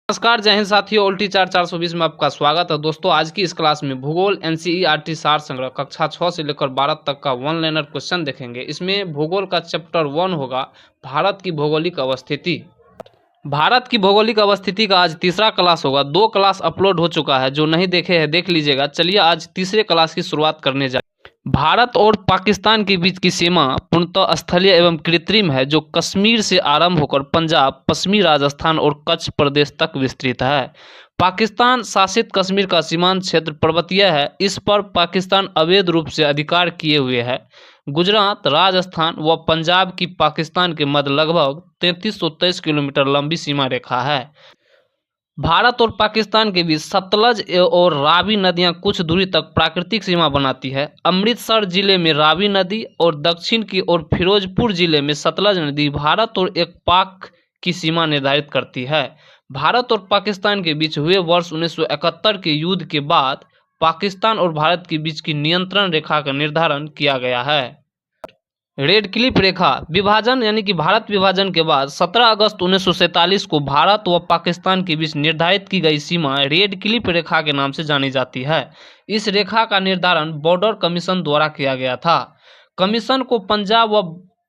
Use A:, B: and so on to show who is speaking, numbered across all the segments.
A: नमस्कार, जय हिंद साथियों। उल्टी चार 420 में आपका स्वागत है। दोस्तों, आज की इस क्लास में भूगोल एनसीईआरटी सार संग्रह कक्षा 6 से लेकर 12 तक का वन लाइनर क्वेश्चन देखेंगे। इसमें भूगोल का चैप्टर 1 होगा भारत की भौगोलिक अवस्थिति। भारत की भौगोलिक अवस्थिति का आज तीसरा क्लास होगा। 2 क्लास अपलोड हो चुका है, जो नहीं देखे हैं देख लीजिएगा। चलिए आज तीसरे क्लास की शुरुआत करने जा। भारत और पाकिस्तान के बीच की सीमा पूर्णतः स्थलीय एवं कृत्रिम है, जो कश्मीर से आरंभ होकर पंजाब, पश्चिमी राजस्थान और कच्छ प्रदेश तक विस्तृत है। पाकिस्तान शासित कश्मीर का सीमांत क्षेत्र पर्वतीय है। इस पर पाकिस्तान अवैध रूप से अधिकार किए हुए है। गुजरात, राजस्थान व पंजाब की पाकिस्तान के मध्य लगभग 3323 किलोमीटर लंबी सीमा रेखा है। भारत और पाकिस्तान के बीच सतलज और रावी नदियां कुछ दूरी तक प्राकृतिक सीमा बनाती है। अमृतसर जिले में रावी नदी और दक्षिण की ओर फिरोजपुर जिले में सतलज नदी भारत और एक पाक की सीमा निर्धारित करती है। भारत और पाकिस्तान के बीच हुए वर्ष 1971 के युद्ध के बाद पाकिस्तान और भारत के बीच की नियंत्रण रेखा का निर्धारण किया गया है। रेड क्लिफ रेखा विभाजन यानी कि भारत विभाजन के बाद 17 अगस्त 1947 को भारत व पाकिस्तान के बीच निर्धारित की गई सीमा रेड क्लिफ रेखा के नाम से जानी जाती है। इस रेखा का निर्धारण बॉर्डर कमीशन द्वारा किया गया था। कमीशन को पंजाब व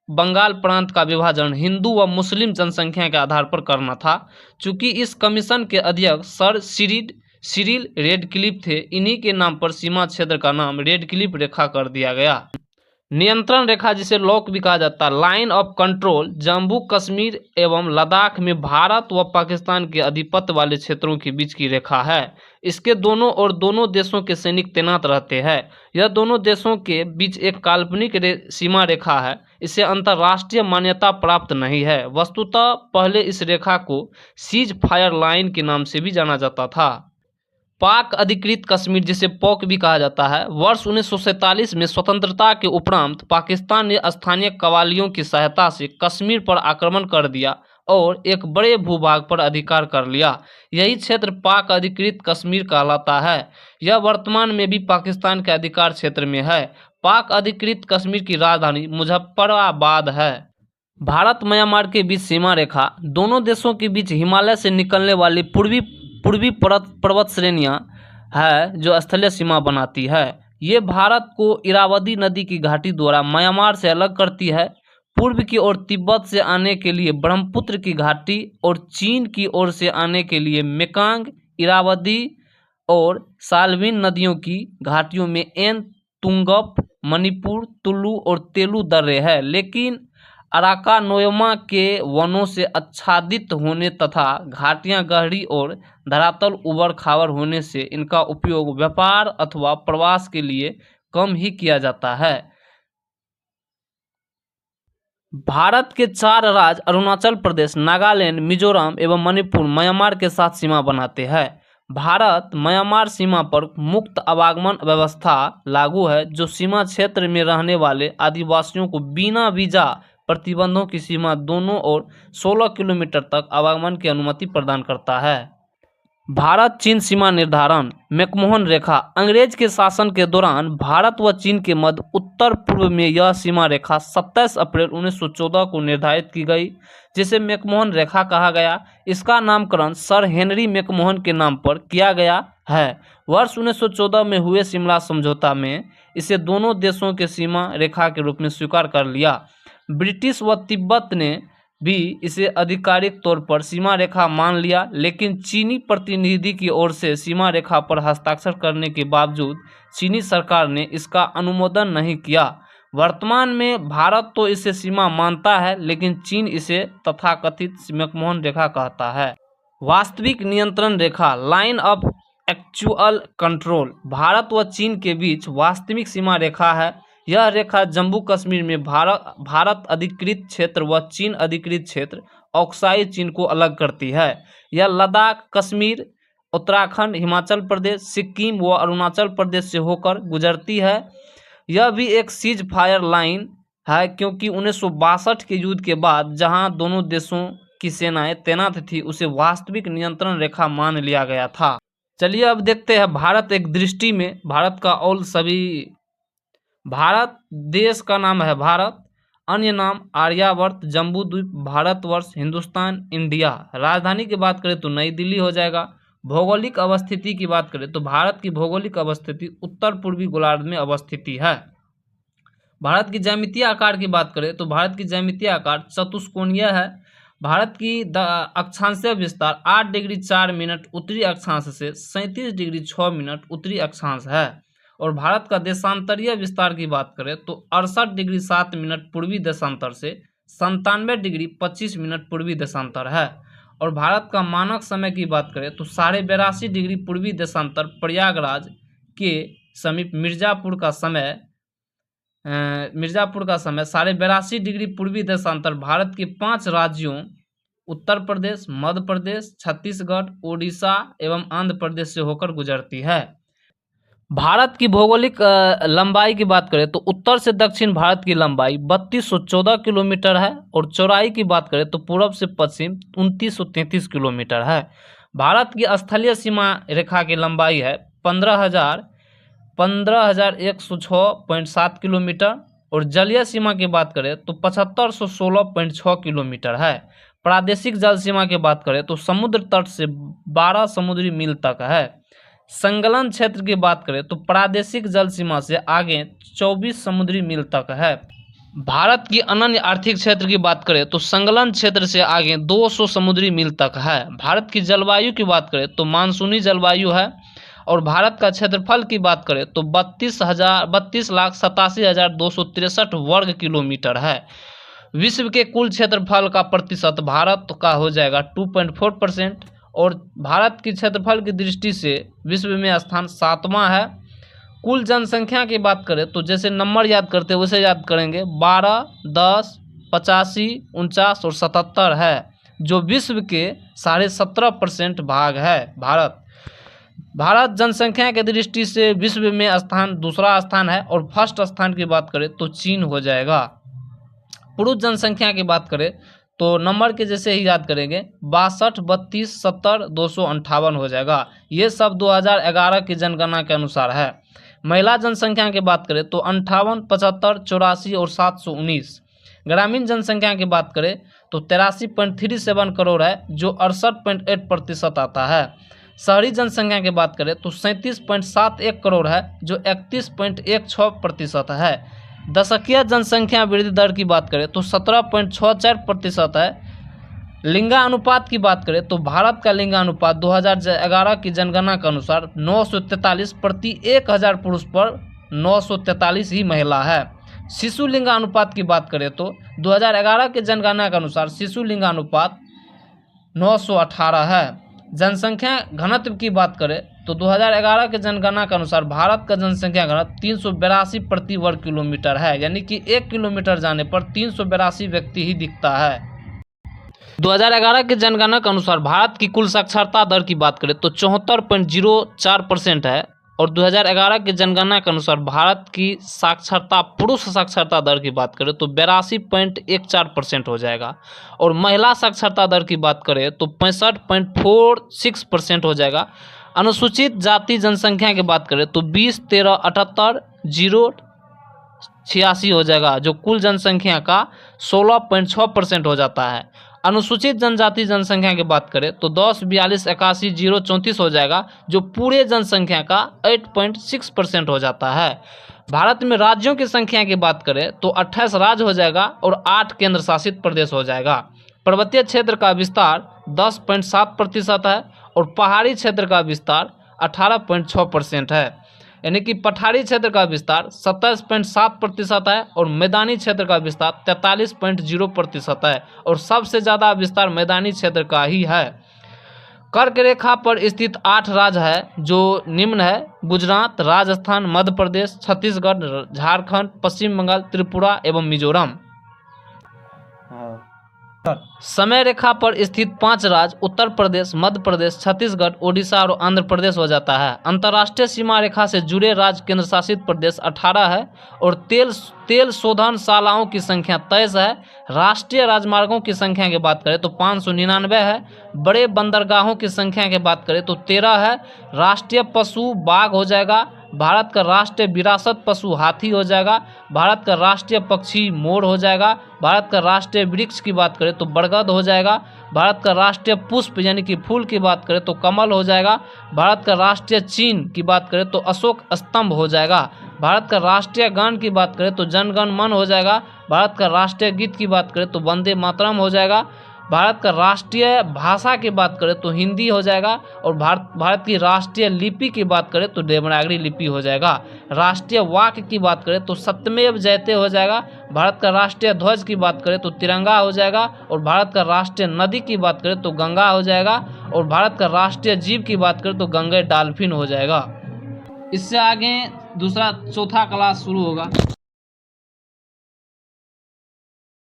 A: बंगाल प्रांत का विभाजन हिंदू व मुस्लिम जनसंख्या के आधार पर करना था। चूंकि इस कमीशन के अध्यक्ष सर सिरिल रेड क्लिफ थे, इन्हीं के नाम पर सीमा क्षेत्र का नाम रेड क्लिफ रेखा कर दिया गया। नियंत्रण रेखा, जिसे लॉक भी कहा जाता है, line of control, Jammu Kashmir एवं लद्दाख में भारत व पाकिस्तान के आधिपत्य वाले क्षेत्रों के बीच की रेखा है। इसके दोनों ओर दोनों देशों के सैनिक तैनात रहते हैं। यह दोनों देशों के बीच एक काल्पनिक सीमा रेखा है। इसे अंतर्राष्ट्रीय मान्यता प्राप्त नहीं है। वस्तुतः पहले इस रेखा को सीज फायर लाइन के नाम से भी जाना जाता था। पाक अधिकृत कश्मीर, जिसे पॉक भी कहा जाता है, वर्ष 1947 में स्वतंत्रता के उपरांत पाकिस्तान ने स्थानीय कवालियों की सहायता से कश्मीर पर आक्रमण कर दिया और एक बड़े भूभाग पर अधिकार कर लिया। यही क्षेत्र पाक अधिकृत कश्मीर कहलाता है। यह वर्तमान में भी पाकिस्तान के अधिकार क्षेत्र में है। पाक अधिकृत कश्मीर की राजधानी मुजफ्फराबाद है। भारत म्यांमार के बीच सीमा रेखा दोनों देशों के बीच हिमालय से निकलने वाली पूर्वी पर्वत श्रेणियां है, जो स्थलीय सीमा बनाती है। ये भारत को इरावदी नदी की घाटी द्वारा म्यांमार से अलग करती है। पूर्व की ओर तिब्बत से आने के लिए ब्रह्मपुत्र की घाटी और चीन की ओर से आने के लिए मेकांग, इरावदी और साल्विन नदियों की घाटियों में एन, तुंगप, मणिपुर, तुलु और तेलु दर्रे है। लेकिन अराकानोयमा के वनों से आच्छादित होने तथा घाटियां गहरी और धरातल उबड़ खाबड़ होने से इनका उपयोग व्यापार अथवा प्रवास के लिए कम ही किया जाता है। भारत के 4 राज्य अरुणाचल प्रदेश, नागालैंड, मिजोरम एवं मणिपुर म्यांमार के साथ सीमा बनाते हैं। भारत म्यांमार सीमा पर मुक्त आवागमन व्यवस्था लागू है, जो सीमा क्षेत्र में रहने वाले आदिवासियों को बिना वीजा प्रतिबंधों की सीमा दोनों ओर 16 किलोमीटर तक आवागमन की अनुमति प्रदान करता है। भारत चीन सीमा निर्धारण मैकमोहन रेखा अंग्रेज के शासन के दौरान भारत व चीन के मध्य उत्तर पूर्व में यह सीमा रेखा 27 अप्रैल 1914 को निर्धारित की गई, जिसे मैकमोहन रेखा कहा गया। इसका नामकरण सर हेनरी मैकमोहन के नाम पर किया गया है। वर्ष 1914 में हुए शिमला समझौता में इसे दोनों देशों के सीमा रेखा के रूप में स्वीकार कर लिया। ब्रिटिश व तिब्बत ने भी इसे आधिकारिक तौर पर सीमा रेखा मान लिया, लेकिन चीनी प्रतिनिधि की ओर से सीमा रेखा पर हस्ताक्षर करने के बावजूद चीनी सरकार ने इसका अनुमोदन नहीं किया। वर्तमान में भारत तो इसे सीमा मानता है, लेकिन चीन इसे तथाकथित मैकमोहन रेखा कहता है। वास्तविक नियंत्रण रेखा line of actual control Bharat व चीन के बीच वास्तविक सीमा रेखा है। यह रेखा जम्मू कश्मीर में भारत अधिकृत क्षेत्र व चीन अधिकृत क्षेत्र ऑक्साई चीन को अलग करती है। यह लद्दाख, कश्मीर, उत्तराखंड, हिमाचल प्रदेश, सिक्किम व अरुणाचल प्रदेश से होकर गुजरती है। यह भी एक सीज फायर लाइन है, क्योंकि 1962 के युद्ध के बाद जहां दोनों देशों की सेनाएं तैनात थी, उसे वास्तविक नियंत्रण रेखा मान लिया गया था। चलिए अब देखते हैं भारत एक दृष्टि में। भारत का और सभी भारत देश का नाम है भारत, अन्य नाम आर्यावर्त, जम्बूद्वीप, भारतवर्ष, हिंदुस्तान, इंडिया। राजधानी की बात करें तो नई दिल्ली हो जाएगा। भौगोलिक अवस्थिति की बात करें तो भारत की भौगोलिक अवस्थिति उत्तर पूर्वी गोलार्ध में अवस्थिति है। भारत की ज्यामितीय आकार की बात करें तो भारत की ज्यामितीय आकार चतुष्कोणीय है। भारत की अक्षांशीय विस्तार 8 डिग्री 4 मिनट उत्तरी अक्षांश से 37 डिग्री 6 मिनट उत्तरी अक्षांश है। और भारत का देशांतरीय विस्तार की बात करें तो 68 डिग्री 7 मिनट पूर्वी देशांतर से 97 डिग्री 25 मिनट पूर्वी देशांतर है। और भारत का मानक समय की बात करें तो 82.5 डिग्री पूर्वी देशांतर प्रयागराज के समीप मिर्जापुर का समय 82.5 डिग्री पूर्वी देशांतर भारत के 5 राज्यों उत्तर प्रदेश, मध्य प्रदेश, छत्तीसगढ़, ओडिशा एवं आंध्र प्रदेश से होकर गुजरती है। भारत की भौगोलिक लंबाई की बात करें तो उत्तर से दक्षिण भारत की लंबाई 3214 किलोमीटर है। और चौड़ाई की बात करें तो पूर्व से पश्चिम 2933 किलोमीटर है। भारत की स्थलीय सीमा रेखा की लंबाई है 15,106.7 किलोमीटर। और जलीय सीमा की बात करें तो 7516.6 किलोमीटर है। प्रादेशिक जल सीमा की बात करें तो समुद्र तट से 12 समुद्री मील तक है। संकलन क्षेत्र की बात करें तो प्रादेशिक जल सीमा से आगे 24 समुद्री मील तक है। भारत की अनन्य आर्थिक क्षेत्र की बात करें तो संकलन क्षेत्र से आगे 200 समुद्री मील तक है। भारत की जलवायु की बात करें तो मानसूनी जलवायु है। और भारत का क्षेत्रफल की बात करें तो 32,87,263 वर्ग किलोमीटर है। विश्व के कुल क्षेत्रफल का प्रतिशत भारत का हो जाएगा 2.4%। और भारत की क्षेत्रफल की दृष्टि से विश्व में स्थान 7वां है। कुल जनसंख्या की बात करें तो जैसे नंबर याद करते हैं वैसे याद करेंगे 12, 10, 85, 49 और 77 है, जो विश्व के 17.5% भाग है। भारत जनसंख्या की दृष्टि से विश्व में दूसरा स्थान है। और फर्स्ट स्थान की बात करें तो चीन हो जाएगा। पुरुष जनसंख्या की बात करें तो नंबर के जैसे ही याद करेंगे 62, 32, 70, 258 हो जाएगा। ये सब 2011 की जनगणना के अनुसार है। महिला जनसंख्या की बात करें तो 58, 75, 84 और 719। ग्रामीण जनसंख्या की बात करें तो 83.37 करोड़ है, जो 68.8% आता है। शहरी जनसंख्या की बात करें तो 37.71 करोड़ है, जो 31.16% है। दशकीय जनसंख्या वृद्धि दर की बात करें तो 17.64% है। लिंगानुपात की बात करें तो भारत का लिंगानुपात 2011 की जनगणना के अनुसार 943 प्रति 1000 पुरुष पर 943 ही महिला है। शिशु लिंगानुपात की बात करें तो 2011 की जनगणना के अनुसार शिशु लिंगानुपात 918 है। जनसंख्या घनत्व की बात करें तो 2011 के जनगणना के अनुसार भारत का जनसंख्या घनत्व 382 प्रति वर्ग किलोमीटर है, यानी कि 1 किलोमीटर जाने पर 382 व्यक्ति ही दिखता है। 2011 के जनगणना के अनुसार भारत की कुल साक्षरता दर की बात करें तो 74.04% है। और 2011 के जनगणना के अनुसार भारत की पुरुष साक्षरता दर की बात करें तो 82.14% हो जाएगा। और महिला साक्षरता दर की बात करें तो 65.46% हो जाएगा। अनुसूचित जाति जनसंख्या की बात करें तो 20, 13, 78, 086 हो जाएगा, जो कुल जनसंख्या का 16.6% हो जाता है। अनुसूचित जनजाति जनसंख्या की बात करें तो 10, 42, 81, 034 हो जाएगा, जो पूरे जनसंख्या का 8.6% हो जाता है। भारत में राज्यों की संख्या की बात करें तो 28 राज्य हो जाएगा और 8 केंद्र शासित प्रदेश हो जाएगा। पर्वतीय क्षेत्र का विस्तार 10.7% है और पहाड़ी क्षेत्र का विस्तार 18.6% है, यानी कि पठारी क्षेत्र का विस्तार 27.7% है और मैदानी क्षेत्र का विस्तार 43.0% है। और सबसे ज़्यादा विस्तार मैदानी क्षेत्र का ही है। कर्क रेखा पर स्थित 8 राज्य है जो निम्न है: गुजरात, राजस्थान, मध्य प्रदेश, छत्तीसगढ़, झारखंड, पश्चिम बंगाल, त्रिपुरा एवं मिजोरम। समय रेखा पर स्थित 5 राज्य उत्तर प्रदेश, मध्य प्रदेश, छत्तीसगढ़, ओडिशा और आंध्र प्रदेश हो जाता है। अंतर्राष्ट्रीय सीमा रेखा से जुड़े राज्य केंद्र शासित प्रदेश 18 है और तेल शोधनशालाओं की संख्या 23 है। राष्ट्रीय राजमार्गों की संख्या की बात करें तो 599 है। बड़े बंदरगाहों की संख्या की बात करें तो 13 है। राष्ट्रीय पशु बाघ हो जाएगा भारत का राष्ट्रीय विरासत पशु हाथी हो जाएगा। भारत का राष्ट्रीय पक्षी मोर हो जाएगा। भारत का राष्ट्रीय वृक्ष की बात करें तो बरगद हो जाएगा। भारत का राष्ट्रीय पुष्प यानी कि फूल की बात करें तो कमल हो जाएगा। भारत का राष्ट्रीय चिन्ह की बात करें तो अशोक स्तंभ हो जाएगा। भारत का राष्ट्रीय गान की बात करें तो जन गण मन हो जाएगा। भारत का राष्ट्रीय गीत की बात करें तो वंदे मातरम हो जाएगा। भारत का राष्ट्रीय भाषा की बात करें तो हिंदी हो जाएगा। और भारत की राष्ट्रीय लिपि की बात करें तो देवनागरी लिपि हो जाएगा। राष्ट्रीय वाक्य की बात करें तो सत्यमेव जयते हो जाएगा। भारत का राष्ट्रीय ध्वज की बात करें तो तिरंगा हो जाएगा। और भारत का राष्ट्रीय नदी की बात करें तो गंगा हो जाएगा। और भारत का राष्ट्रीय जीव की बात करें तो गंगे डॉल्फिन हो जाएगा। इससे आगे दूसरा चौथा क्लास शुरू होगा।